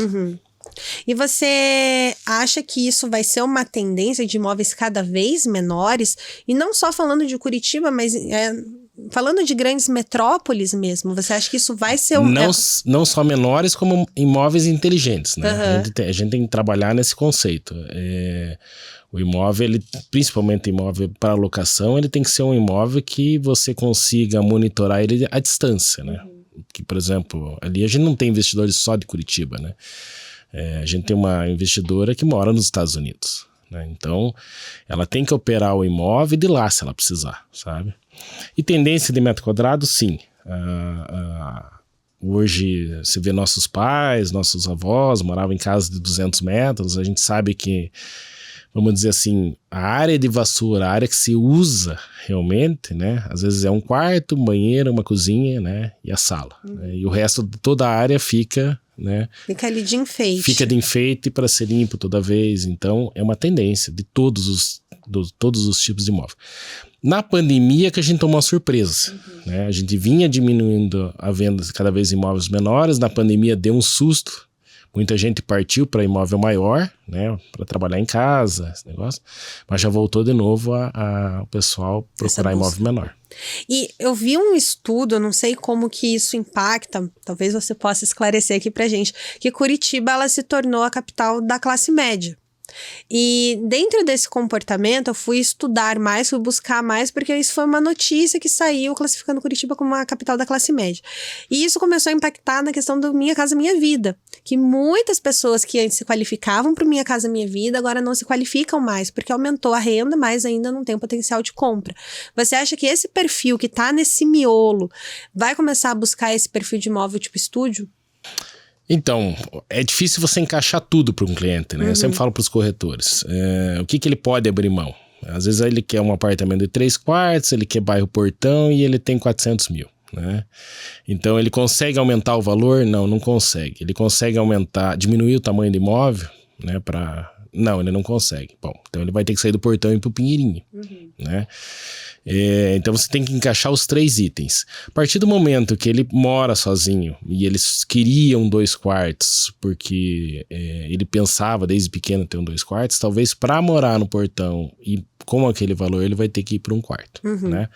E você acha que isso vai ser uma tendência de imóveis cada vez menores? E não só falando de Curitiba, mas falando de grandes metrópoles mesmo, você acha que isso vai ser Não só menores, como imóveis inteligentes, né? Uhum. A gente tem que trabalhar nesse conceito. O imóvel, principalmente imóvel para locação, ele tem que ser um imóvel que você consiga monitorar ele à distância, né? Que, por exemplo, ali a gente não tem investidores só de Curitiba, né? A gente tem uma investidora que mora nos Estados Unidos, né? Então, ela tem que operar o imóvel de lá se ela precisar, sabe? E tendência de metro quadrado, sim. Hoje, você vê nossos pais, nossos avós moravam em casa de 200 metros. A gente sabe que, vamos dizer assim, a área de vassoura, a área que se usa realmente, né? Às vezes é um quarto, um banheiro, uma cozinha, né? E a sala. Né? E o resto de toda a área fica... né? Fica ali de enfeite. Fica de enfeite para ser limpo toda vez. Então, é uma tendência de todos os tipos de imóvel. Na pandemia que a gente tomou uma surpresa. Né? A gente vinha diminuindo a venda de cada vez de imóveis menores. Na pandemia deu um susto. Muita gente partiu para imóvel maior, né? Para trabalhar em casa, esse negócio. Mas já voltou de novo o pessoal procurar imóvel menor. E eu vi um estudo, eu não sei como que isso impacta, talvez você possa esclarecer aqui pra gente, que Curitiba ela se tornou a capital da classe média. E dentro desse comportamento eu fui estudar mais, fui buscar mais, porque isso foi uma notícia que saiu classificando Curitiba como uma capital da classe média. E isso começou a impactar na questão do Minha Casa Minha Vida, que muitas pessoas que antes se qualificavam para o Minha Casa Minha Vida agora não se qualificam mais, porque aumentou a renda, mas ainda não tem potencial de compra. Você acha que esse perfil que está nesse miolo vai começar a buscar esse perfil de imóvel tipo estúdio? Então, é difícil você encaixar tudo para um cliente, né? Eu sempre falo para os corretores, o que ele pode abrir mão? Às vezes ele quer um apartamento de 3 quartos, ele quer bairro Portão e ele tem 400 mil, né? Então, ele consegue aumentar o valor? Não consegue. Ele consegue diminuir o tamanho do imóvel, né? Não, ele não consegue. Bom, então ele vai ter que sair do Portão e ir pro Pinheirinho, né? Então você tem que encaixar os 3 itens. A partir do momento que ele mora sozinho e eles queriam 2 quartos, porque ele pensava desde pequeno ter 2 quartos, talvez para morar no Portão e com aquele valor ele vai ter que ir para um quarto, né?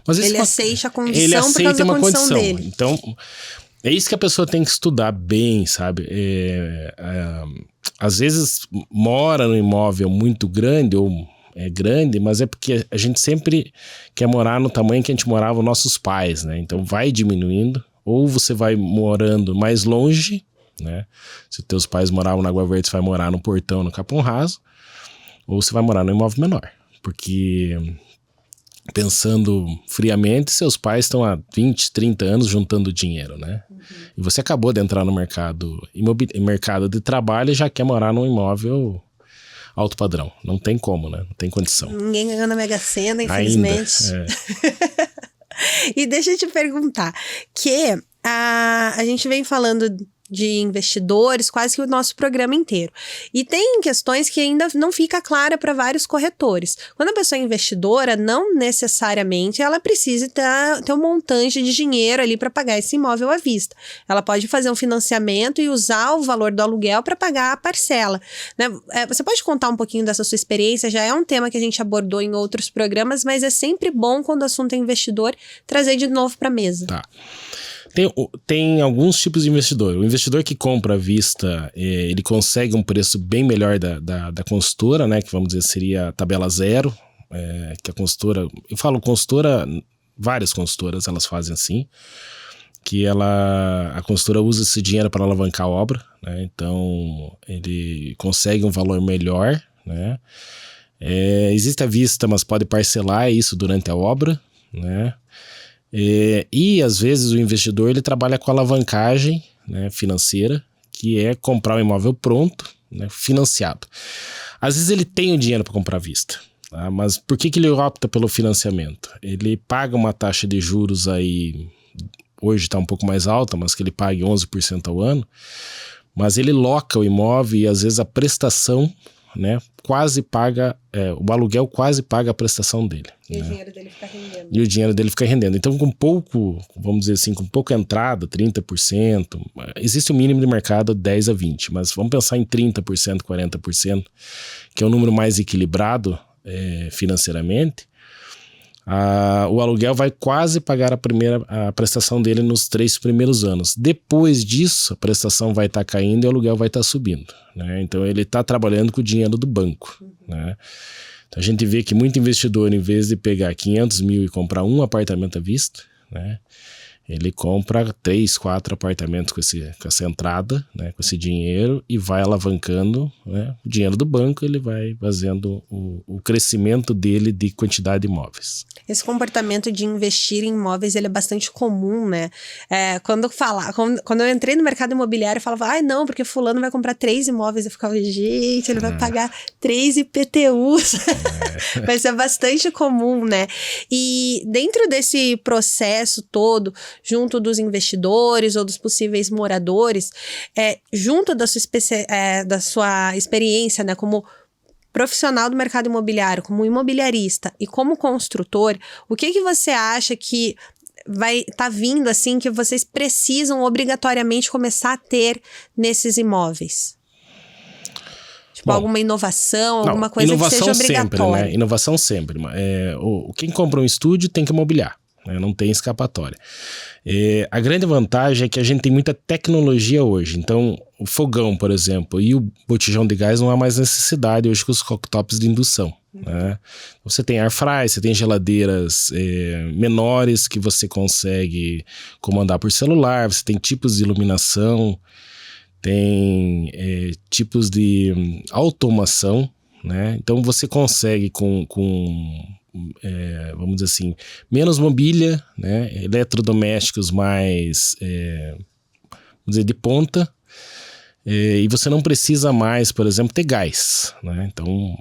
Mas ele aceita a condição, ele aceita uma condição dele. Então é isso que a pessoa tem que estudar bem, sabe? Às vezes mora num imóvel muito grande ou é grande, mas é porque a gente sempre quer morar no tamanho que a gente morava os nossos pais, né? Então vai diminuindo, ou você vai morando mais longe, né? Se teus pais moravam na Água Verde, você vai morar no Portão, no Capão Raso, ou você vai morar no imóvel menor, porque pensando friamente, seus pais estão há 20, 30 anos juntando dinheiro, né? E você acabou de entrar no mercado de trabalho e já quer morar num imóvel alto padrão. Não tem como, né? Não tem condição. Ninguém ganhou na Mega Sena, infelizmente. E deixa eu te perguntar, que a gente vem falando de investidores quase que o nosso programa inteiro. E tem questões que ainda não fica clara para vários corretores. Quando a pessoa é investidora, não necessariamente ela precisa ter um montante de dinheiro ali para pagar esse imóvel à vista. Ela pode fazer um financiamento e usar o valor do aluguel para pagar a parcela, né? Você pode contar um pouquinho dessa sua experiência? Já é um tema que a gente abordou em outros programas, mas é sempre bom quando o assunto é investidor trazer de novo para a mesa. Tá. Tem alguns tipos de investidor. O investidor que compra à vista, ele consegue um preço bem melhor da consultora, né? Que vamos dizer seria a tabela 0, que a consultora... Eu falo consultora, várias consultoras elas fazem assim, que a consultora usa esse dinheiro para alavancar a obra, né? Então ele consegue um valor melhor, né? Existe a vista, mas pode parcelar isso durante a obra, né? E às vezes o investidor ele trabalha com alavancagem, né, financeira, que é comprar um imóvel pronto, né, financiado. Às vezes ele tem o dinheiro para comprar à vista, tá? Mas por que ele opta pelo financiamento? Ele paga uma taxa de juros aí, hoje está um pouco mais alta, mas que ele pague 11% ao ano, mas ele loca o imóvel e às vezes a prestação, né, quase paga, o aluguel quase paga a prestação dele. E né? O dinheiro dele fica rendendo. E o dinheiro dele fica rendendo. Então, com pouco, vamos dizer assim, com pouca entrada, 30%, existe um mínimo de mercado de 10 a 20%, mas vamos pensar em 30%, 40%, que é um número mais equilibrado financeiramente. o aluguel vai quase pagar a prestação dele nos 3 primeiros anos. Depois disso, a prestação vai estar caindo e o aluguel vai estar subindo, né? Então ele está trabalhando com o dinheiro do banco, né? Então a gente vê que muito investidor, em vez de pegar 500 mil e comprar um apartamento à vista, né, ele compra 3, 4 apartamentos com essa entrada, né, com esse dinheiro, e vai alavancando, né, o dinheiro do banco, ele vai fazendo o crescimento dele de quantidade de imóveis. Esse comportamento de investir em imóveis, ele é bastante comum, né? Quando eu entrei no mercado imobiliário, eu falava, não, porque fulano vai comprar 3 imóveis. Eu ficava, gente, ele vai pagar 3 IPTUs. Mas é bastante comum, né? E dentro desse processo todo, junto dos investidores ou dos possíveis moradores, junto da sua experiência, né, como profissional do mercado imobiliário, como imobiliarista e como construtor, o que você acha que vai estar vindo assim, que vocês precisam obrigatoriamente começar a ter nesses imóveis? Tipo, alguma inovação, alguma coisa que seja obrigatória? Sempre, né? Inovação sempre. Quem compra um estúdio tem que mobiliar, né? Não tem escapatória. A grande vantagem é que a gente tem muita tecnologia hoje. Então, o fogão, por exemplo, e o botijão de gás não há mais necessidade hoje com os cooktops de indução, né? Você tem air fry, você tem geladeiras menores que você consegue comandar por celular, você tem tipos de iluminação, tem tipos de automação, né? Então você consegue vamos dizer assim, menos mobília, né? Eletrodomésticos mais, vamos dizer, de ponta, e você não precisa mais, por exemplo, ter gás, né? Então,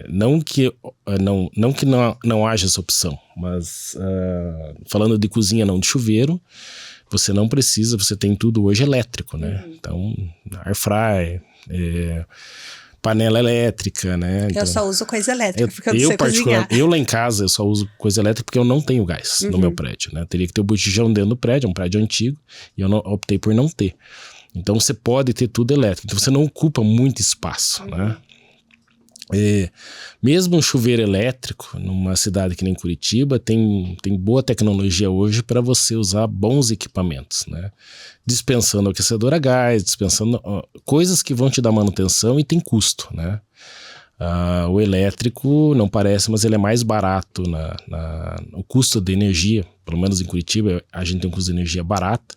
não que não haja essa opção, mas falando de cozinha, não de chuveiro, você não precisa, você tem tudo hoje elétrico, né? Então, air fry, panela elétrica, né? Eu só uso coisa elétrica, porque eu não sei cozinhar. Eu lá em casa, eu só uso coisa elétrica porque eu não tenho gás no meu prédio, né? Teria que ter o botijão dentro do prédio, é um prédio antigo, e eu optei por não ter. Então você pode ter tudo elétrico, então você não ocupa muito espaço, né? Mesmo um chuveiro elétrico, numa cidade que nem Curitiba, tem boa tecnologia hoje para você usar bons equipamentos, né? Dispensando aquecedor a gás, dispensando coisas que vão te dar manutenção e tem custo, né? O elétrico não parece, mas ele é mais barato o custo de energia, pelo menos em Curitiba a gente tem um custo de energia barato.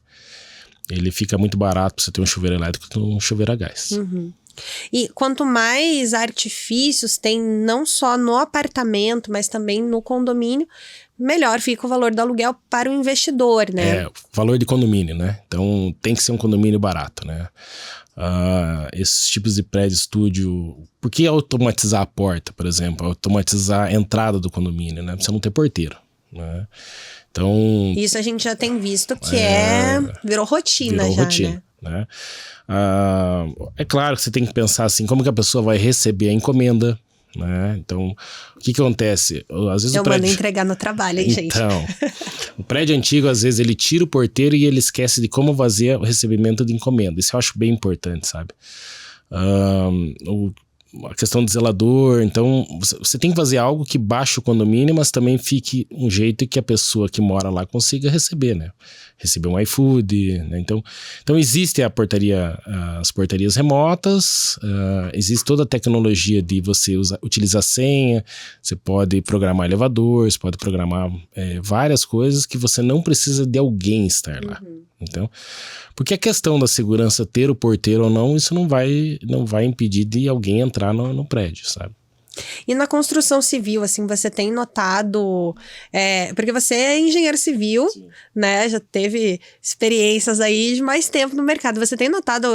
Ele fica muito barato para você ter um chuveiro elétrico do que um chuveiro a gás. E quanto mais artifícios tem, não só no apartamento, mas também no condomínio, melhor fica o valor do aluguel para o investidor, né? Valor de condomínio, né? Então tem que ser um condomínio barato, né? Esses tipos de prédio, estúdio, por que automatizar a porta, por exemplo? Automatizar a entrada do condomínio, né? Você não ter porteiro, né? Então, isso a gente já tem visto que virou rotina, né? É claro que você tem que pensar assim, como que a pessoa vai receber a encomenda, né? Então, o que acontece? Às vezes mando entregar no trabalho, hein, gente? Então, o prédio antigo, às vezes, ele tira o porteiro e ele esquece de como fazer o recebimento de encomenda. Isso eu acho bem importante, sabe? A questão do zelador, então você tem que fazer algo que baixe o condomínio, mas também fique um jeito que a pessoa que mora lá consiga receber, né? Receber um iFood, né? Então existe as portarias remotas, existe toda a tecnologia de você utilizar senha, você pode programar elevador, você pode programar várias coisas que você não precisa de alguém estar lá. Então, porque a questão da segurança, ter o porteiro ou não, isso não vai impedir de alguém entrar no prédio, sabe? E na construção civil, assim, você tem notado... porque você é engenheiro civil, né? Já teve experiências aí de mais tempo no mercado. Você tem notado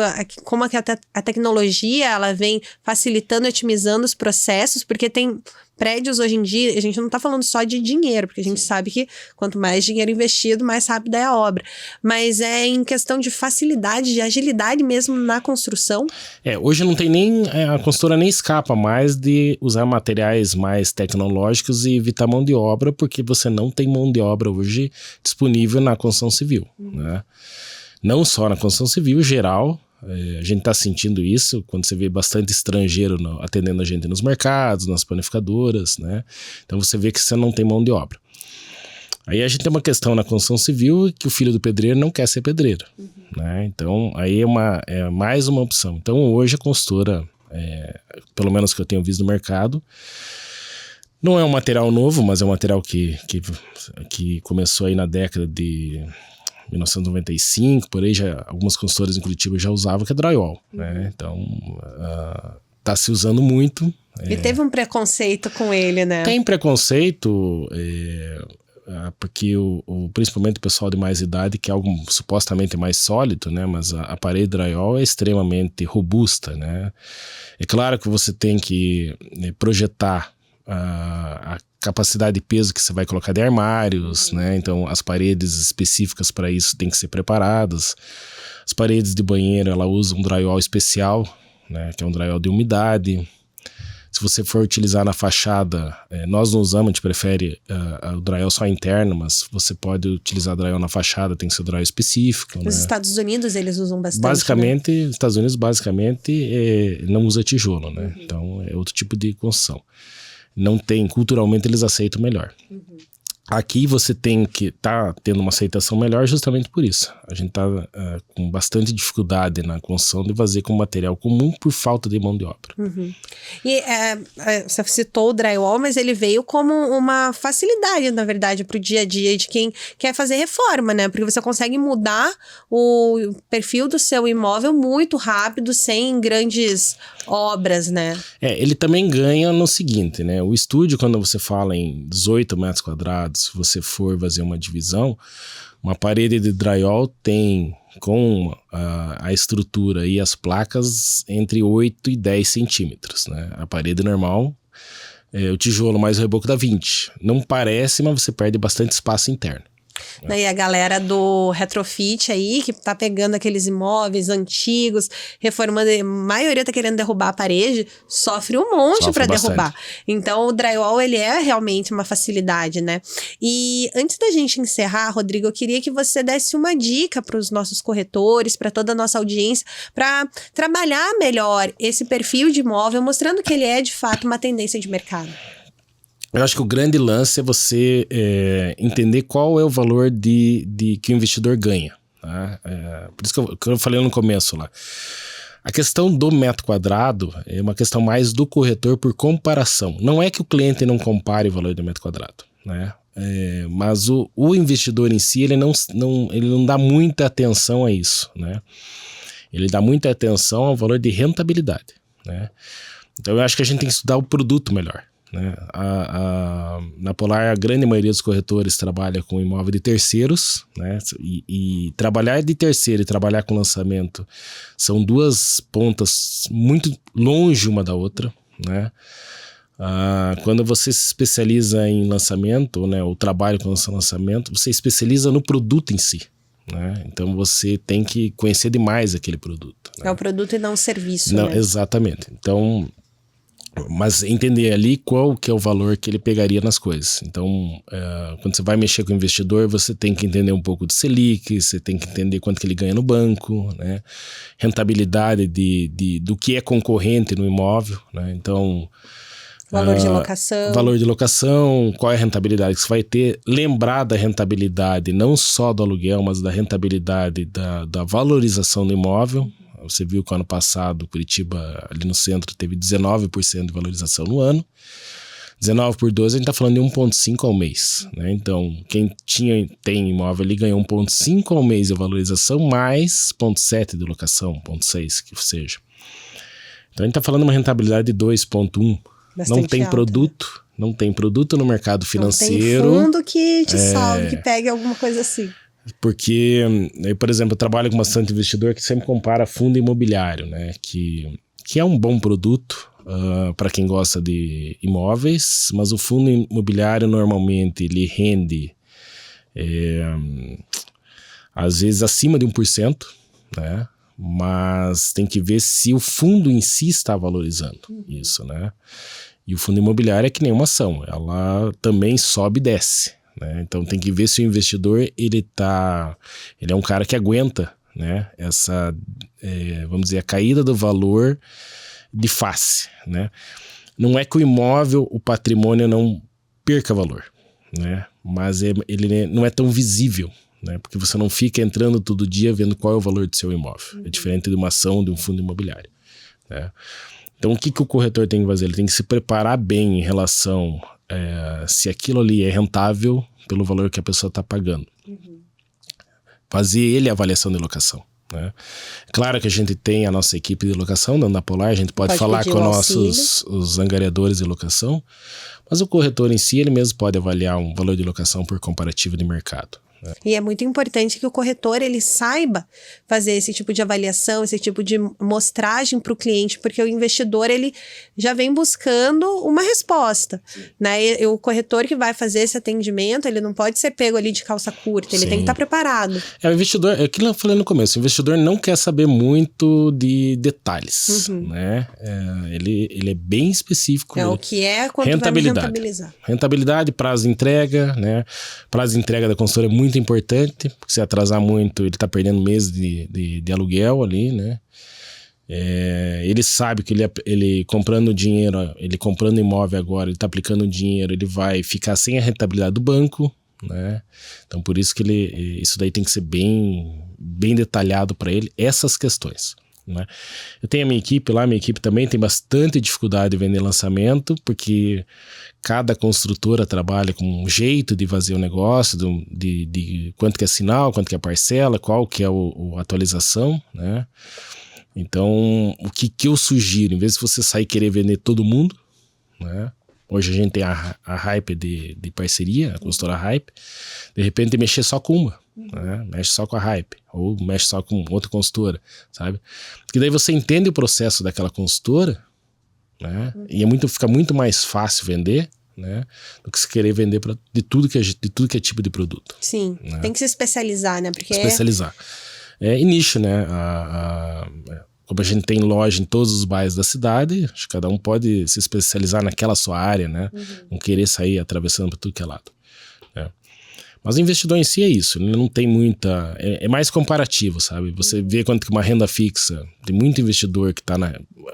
como a tecnologia, ela vem facilitando, otimizando os processos? Porque tem prédios hoje em dia, a gente não tá falando só de dinheiro, porque a gente sabe que quanto mais dinheiro investido, mais rápida é a obra. Mas é em questão de facilidade, de agilidade mesmo na construção. Hoje não tem a construtora nem escapa mais de usar materiais mais tecnológicos e evitar mão de obra, porque você não tem mão de obra hoje disponível na construção civil, né? Não só na construção civil, geral. A gente está sentindo isso quando você vê bastante estrangeiro atendendo a gente nos mercados, nas panificadoras, né? Então você vê que você não tem mão de obra. Aí a gente tem uma questão na construção civil que o filho do pedreiro não quer ser pedreiro, né? Então aí é mais uma opção. Então hoje a consultora, pelo menos que eu tenho visto no mercado, não é um material novo, mas é um material que começou aí na década de 1995, por aí algumas consultoras em Curitiba já usavam, que é drywall, né? Então tá se usando muito. E teve um preconceito com ele, né? Tem preconceito, porque principalmente o pessoal de mais idade, que é algo supostamente mais sólido, né? Mas a parede drywall é extremamente robusta, né? É claro que você tem que projetar a capacidade de peso que você vai colocar de armários, né? Então as paredes específicas para isso têm que ser preparadas. As paredes de banheiro, ela usa um drywall especial, né? Que é um drywall de umidade. Se você for utilizar na fachada, nós não usamos, a gente prefere o drywall só interno, mas você pode utilizar drywall na fachada, tem que ser drywall específico. Nos Estados Unidos eles usam bastante, né? Basicamente, os Estados Unidos não usa tijolo, né? Então é outro tipo de construção. Não tem, culturalmente eles aceitam melhor. Aqui você tem que tendo uma aceitação melhor justamente por isso. A gente tá com bastante dificuldade na construção de fazer com material comum por falta de mão de obra. E você citou o drywall, mas ele veio como uma facilidade, na verdade, para o dia a dia de quem quer fazer reforma, né? Porque você consegue mudar o perfil do seu imóvel muito rápido, sem grandes obras, né? Ele também ganha no seguinte, né? O estúdio, quando você fala em 18 metros quadrados, se você for fazer uma divisão, uma parede de drywall tem, com a estrutura e as placas, entre 8 e 10 centímetros, né? A parede normal, o tijolo mais o reboco dá 20. Não parece, mas você perde bastante espaço interno. E a galera do retrofit aí, que tá pegando aqueles imóveis antigos, reformando, a maioria tá querendo derrubar a parede, sofre um monte para derrubar. Então o drywall, ele é realmente uma facilidade, né? E antes da gente encerrar, Rodrigo, eu queria que você desse uma dica para os nossos corretores, para toda a nossa audiência, para trabalhar melhor esse perfil de imóvel, mostrando que ele é de fato uma tendência de mercado. Eu acho que o grande lance é você entender qual é o valor que o investidor ganha. Tá? Por isso que eu falei no começo lá. A questão do metro quadrado é uma questão mais do corretor por comparação. Não é que o cliente não compare o valor do metro quadrado, né? Mas o investidor em si, ele não dá muita atenção a isso, né? Ele dá muita atenção ao valor de rentabilidade, né? Então eu acho que a gente tem que estudar o produto melhor. Né? Na Polar, a grande maioria dos corretores trabalha com imóvel de terceiros, né? E trabalhar de terceiro e trabalhar com lançamento são duas pontas muito longe uma da outra, né? Quando você se especializa em lançamento, né, ou trabalho com lançamento, você especializa no produto em si, né? Então você tem que conhecer demais aquele produto, né? É o produto e não o serviço, não, né? Exatamente. Então, mas entender ali qual que é o valor que ele pegaria nas coisas. Então, quando você vai mexer com o investidor, você tem que entender um pouco de Selic, você tem que entender quanto que ele ganha no banco, né? Rentabilidade do que é concorrente no imóvel, né? Então, valor de locação. Valor de locação, qual é a rentabilidade que você vai ter. Lembrar da rentabilidade não só do aluguel, mas da rentabilidade da valorização do imóvel. Você viu que ano passado, Curitiba, ali no centro, teve 19% de valorização no ano. 19 por 12, a gente está falando de 1,5 ao mês, né? Então, quem tem imóvel ali ganhou 1,5 ao mês de valorização, mais 0,7 de locação, 0,6 que seja. Então, a gente está falando de uma rentabilidade de 2,1. Não tem alta, produto, né? Não tem produto no mercado financeiro. Não tem fundo que te salve, que pegue alguma coisa assim. Porque, por exemplo, eu trabalho com bastante investidor que sempre compara fundo imobiliário, né? Que é um bom produto para quem gosta de imóveis, mas o fundo imobiliário normalmente ele rende às vezes acima de 1%, né? Mas tem que ver se o fundo em si está valorizando isso, né? E o fundo imobiliário é que nem uma ação, ela também sobe e desce, né? Então tem que ver se o investidor ele é um cara que aguenta, né? Essa, vamos dizer, a caída do valor de face, né? Não é que o imóvel, o patrimônio não perca valor, né? Mas ele não é tão visível, né? Porque você não fica entrando todo dia vendo qual é o valor do seu imóvel. É diferente de uma ação de um fundo imobiliário, né? Então, o que o corretor tem que fazer? Ele tem que se preparar bem em relação se aquilo ali é rentável pelo valor que a pessoa está pagando. Fazer ele a avaliação de locação, né? Claro que a gente tem a nossa equipe de locação da Polar, a gente pode falar com os angariadores de locação, mas o corretor em si, ele mesmo pode avaliar um valor de locação por comparativo de mercado. E é muito importante que o corretor ele saiba fazer esse tipo de avaliação, esse tipo de mostragem para o cliente, porque o investidor ele já vem buscando uma resposta, né? E o corretor que vai fazer esse atendimento, ele não pode ser pego ali de calça curta, ele tem que estar preparado. O investidor, é aquilo que eu falei no começo, o investidor não quer saber muito de detalhes, né? Ele é bem específico. O que é quanto rentabilidade. Vai rentabilizar. Rentabilidade, prazo de entrega, né? Prazo de entrega da consultora é muito importante, porque se atrasar muito, ele tá perdendo meses de aluguel ali, né? Ele sabe que ele comprando dinheiro, ele comprando imóvel agora, ele tá aplicando dinheiro, ele vai ficar sem a rentabilidade do banco, né? Então por isso que isso daí tem que ser bem detalhado para ele, essas questões, né? Eu tenho a minha equipe lá, minha equipe também tem bastante dificuldade de vender lançamento, porque cada construtora trabalha com um jeito de fazer o negócio, de quanto que é sinal, quanto que é parcela, qual que é a atualização, né? Então, o que eu sugiro, em vez de você sair querer vender todo mundo, né? Hoje a gente tem a Hype de parceria, a consultora Hype, de repente mexer só com uma, né? Mexe só com a Hype, ou mexe só com outra consultora, sabe? Porque daí você entende o processo daquela consultora, né? E fica muito mais fácil vender, né? Do que se querer vender de tudo que é tipo de produto. Sim, né? Tem que se especializar, né? Porque especializar. E nicho, né? Como a gente tem loja em todos os bairros da cidade, acho que cada um pode se especializar naquela sua área, né? Não querer sair atravessando para tudo que é lado, né? Mas o investidor em si é isso, ele não tem muita... É mais comparativo, sabe? Você vê quanto que uma renda fixa... Tem muito investidor que tá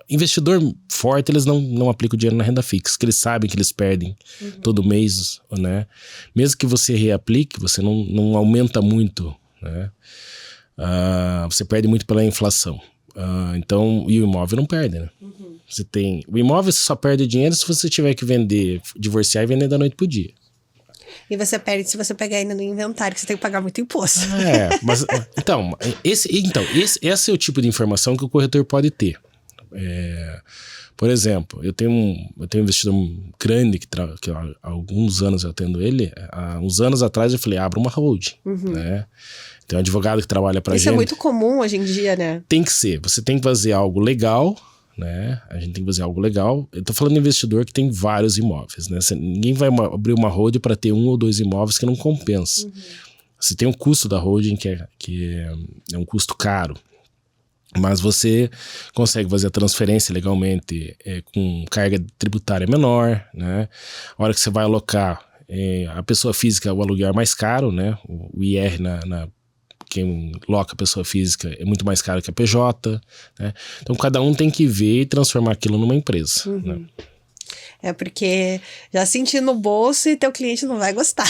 Investidor forte, eles não aplicam dinheiro na renda fixa, porque eles sabem que eles perdem todo mês, né? Mesmo que você reaplique, você não aumenta muito, né? Você perde muito pela inflação. Então, e o imóvel não perde, né? O imóvel você só perde dinheiro se você tiver que divorciar e vender da noite pro dia. E você perde se você pegar ainda no inventário, que você tem que pagar muito imposto. Mas esse é o tipo de informação que o corretor pode ter. Por exemplo, eu tenho um investidor grande que há alguns anos eu atendo ele. Há uns anos atrás eu falei, abra uma holding, né? Tem um advogado que trabalha pra gente. Isso é muito comum hoje em dia, né? Tem que ser. Você tem que fazer algo legal, né? A gente tem que fazer algo legal. Eu tô falando de investidor que tem vários imóveis, né? Ninguém vai abrir uma holding para ter 1 ou 2 imóveis que não compensa. Você tem o custo da holding que é um custo caro, mas você consegue fazer a transferência legalmente com carga tributária menor, né? A hora que você vai alocar, a pessoa física, o aluguel é mais caro, né? O IR quem loca a pessoa física é muito mais caro que a PJ, né? Então cada um tem que ver e transformar aquilo numa empresa, né? Porque já senti no bolso e teu cliente não vai gostar.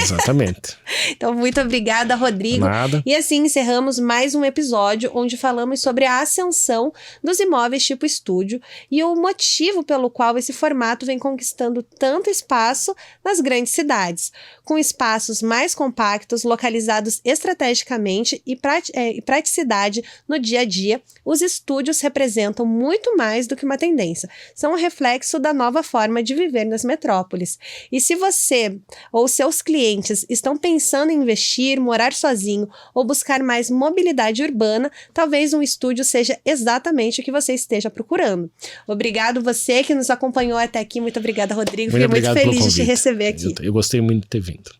Exatamente. Então, muito obrigada, Rodrigo. Nada. E assim encerramos mais um episódio onde falamos sobre a ascensão dos imóveis tipo estúdio e o motivo pelo qual esse formato vem conquistando tanto espaço nas grandes cidades, com espaços mais compactos, localizados estrategicamente e praticidade no dia a dia. Os estúdios representam muito mais do que uma tendência. São um reflexo da nova forma de viver nas metrópoles. E se você ou seus clientes estão pensando em investir, morar sozinho ou buscar mais mobilidade urbana, talvez um estúdio seja exatamente o que você esteja procurando. Obrigado você que nos acompanhou até aqui. Muito obrigada, Rodrigo. Fiquei muito feliz de te receber aqui. Eu gostei muito de ter vindo.